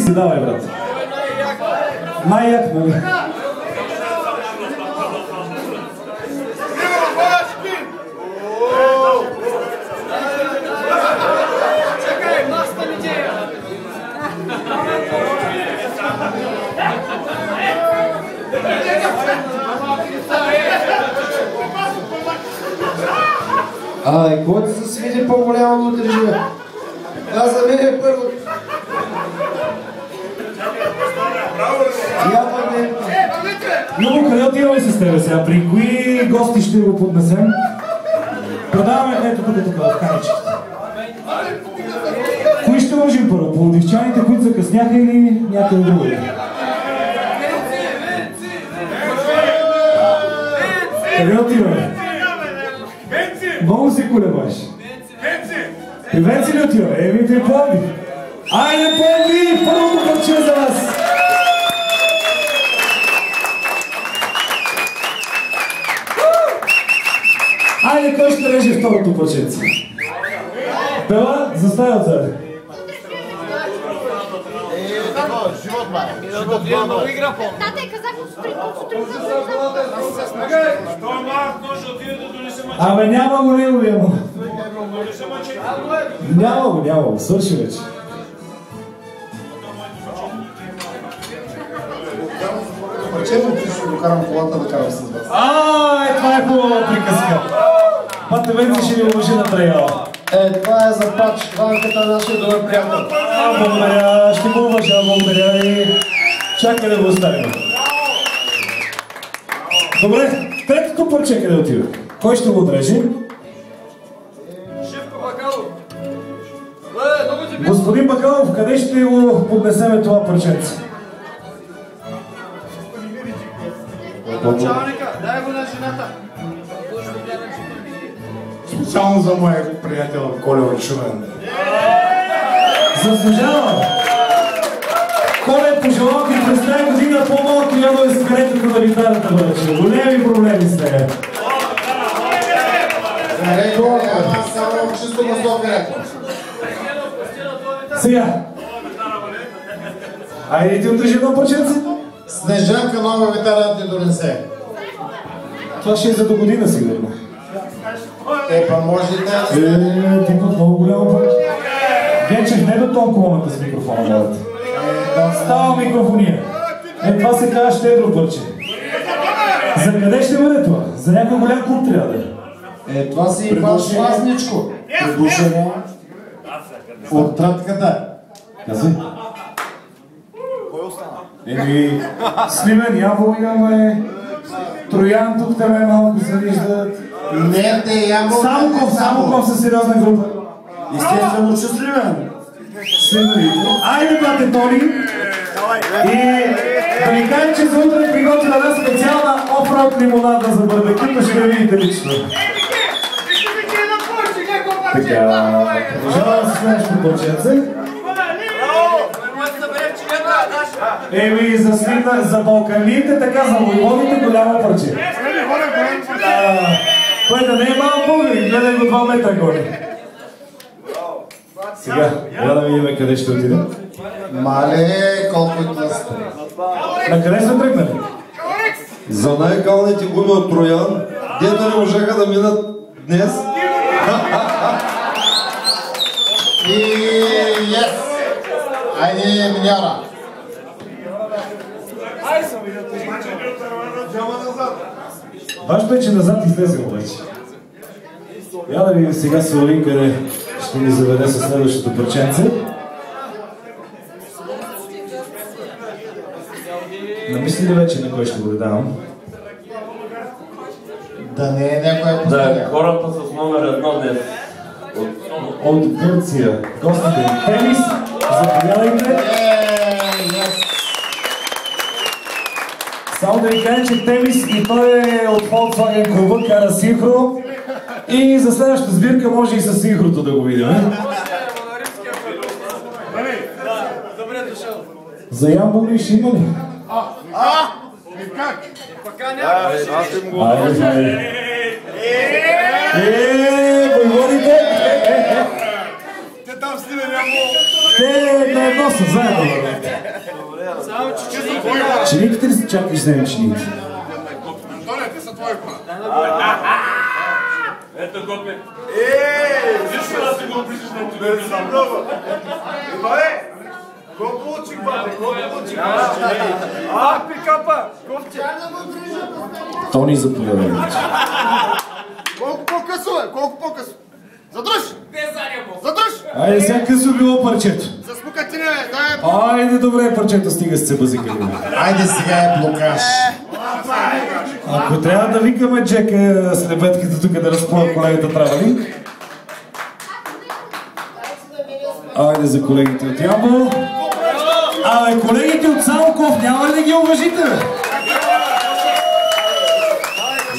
си, давай, брат. Най-як, нали? Ай, който се свиди по-голямо да държи. Аз за мен е първо. Любо, къде отиваме с тебе сега? При кои гости ще го поднесем? Продаваме, ето тук, в каничките. Кои ще лъжим първо? Пловдивчаните, които закъсняха или някъде други? Къде отиваме? Много се колебаш. При Венци ли отиваме? Еми при Пловдив. Айде, Пловдив! Първото парче за вас! Айде, кой ще реже второто парченце? Пела, застай отзади. Живот, май. Тате, казах сутрин. Абе, няма го неговия, ама. Няма го, свърши вече. Честно, че ще го карам колата да карам с вас. Това е хубава приказка. Пате Венци ще ни лъжи на траяла. Това е за пач, рамката на нашия добър приятел. Благодаря, ще го уважа, благодаря и чакай да го оставим. Добре, третото парче къде отива? Кой ще го отреже? Живко Бакалов. Господин Бакалов, къде ще го поднесеме това парченце? Началника, дай го на жената. Специално за моя приятел Коля от Шумен. Заслужава! Коля, пожелавам ви през тази година по-малко ядове с каретата на гитарата бъдеше. Големи проблеми с нея. Само чисто масло карето. Сега. Айде ти отрежи едно парченце. Снежанка нова гитара да ти донесе. Това ще е за до година сигурно. Па може и да... Ти път много голямо парче. Гечев, не до толкова с микрофона, давате. Става микрофония. Това се казва щедро парче. За къде ще бъде това? За някой голям клуб трябва да е. Това си баш мазничко. Предложение от тратката. Казвай. Кой остана? Еми, Сливен, Ямбол имаме, Троян, тук там малко се виждат. Не, те Ямбол. Самоков са сериозна група. Естествено, че Сливен. Сливен. Айде, брате Тони. И да ви кажа, че за утре приготвя една специална офроуд лимонада за барбекюто, ще я видите лично. Така, продължаваме с следващото парченце. Еми, за балканите, така за войводите голямо парче. Кое да не е малко българин, гледай го 2 метра горе. Сега, да видим къде ще отидем. Мале, колко е тлъст. На къде сме тръгнали? За най-калните гуми от Троян, дета не можаха да минат днес. И yes! Айде, миньора! Важно е, че назад излезем обаче. Я да видим сега Сеолин къде ще ни заведе със следващото парченце. Намисли ли вече на кой ще го давам? Да не е някоя последния. Да, хората с номер 1 днес. От Гърция. Гостите Темис, заповядайте. Само да ви кажа, че Темис и той е от Volkswagen клуба, кара синхро. И за следващата сбирка може и с синхрото да го видим. Добре дошъл. За Ямбол ли ще има ли? И как? Пока няма. Аз им го войводите! Те там стига няма. Те на едно са заедно. Чиниките ли са? Чакай, ще вземем чиниките. Антоне, те са твои пана. Ето гопе. Защо да си го пишеш на тебе? Не съм много. Иване, колко получих, бате? Колко получих? Пикапа! Ковче! Тони заповядай. Колко по-късо е? Колко по-късо? Задръж! Задръж! Айде, сега късо било парчето. Заспука ти не, дай Айде, добре, парчето, стига с цебазика. Айде сега е блокаж. Ако трябва да викаме Джека с лебедката тук да разпъва колегата, трябва ли? Айде за колегите от Ямбол. Абе, колегите от Самоков, няма ли да ги уважите?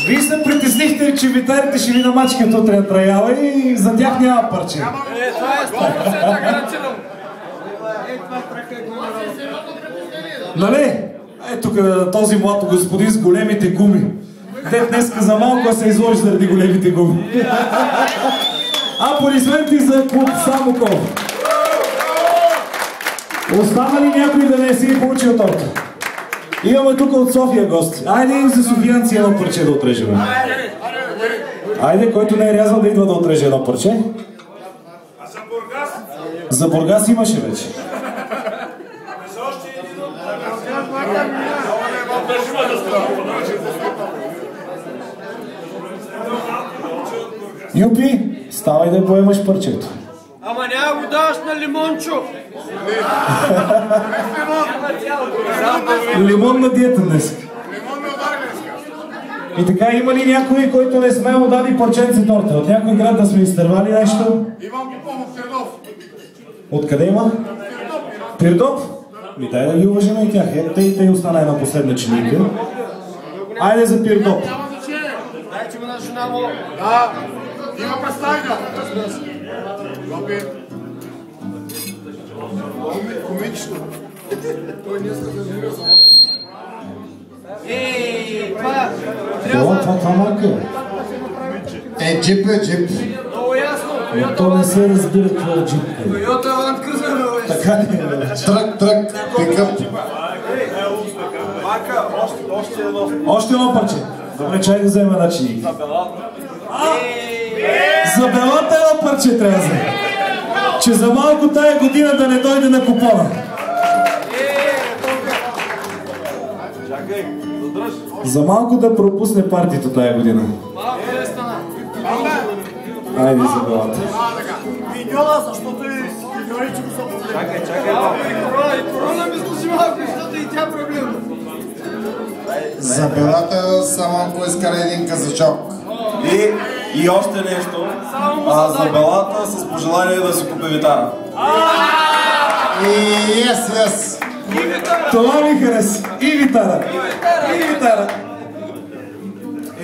Вие се притеснихте, че витарите ще ви намачкат утре на Траяла и за тях няма парче. това е 100% гарантирано. Нали? Ето този млад господин с големите гуми. Те днеска за малко се изложи заради големите гуми. Аплодисменти за клуб Самоков. Остана ли някой да не си получил торта? Имаме тук от София гости. Айде и за софиянци едно парче да отрежем. Айде, който не е рязал да идва да отреже едно парче. А за Бургас? За Бургас имаше вече. За още един от... Юпи, ставай да поемаш парчето. Ама няма го даваш на лимончо. Лимон на диета днес. Лимон не удари днеска. И така, има ли някой, който не сме отдали парченце торта? От някой град да сме изтървали нещо? Иван Попов от Пирдов. Откъде има? Пирдов? Ми дай да ги уважим и тях. Ето и те остана една последна чиника. Айде за Пирдов. Дайте го на жена му. Да, има представител. Гопи. Комично. Той днес се замира за... Това марка е. Джип е, джип. Много ясно. е. То не се разбира това е джип. Тойота Land Cruiser, много ясно. Така ли? Трък, пикъп. Мака, още едно. Още едно парче. Добре, чай да взема една чиника. За белата едно парче трябва да взема. Че за малко тая година да не дойде на купона. Чакай, задръж. За малко да пропусне партито тая година. Малко не стана. Айде за белата. Миньона, защото и миньоните го са проблем. Чакай. И корона ми служи малко, защото и тя проблем. За белата само поискара един казачок. И още нещо. За белата с пожелание да си купи витара. И yes. Това ми хареса. И витара. И витара.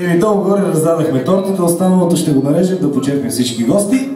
И долу горе раздадахме тортата, останалото ще го нарежем да почерпим всички гости.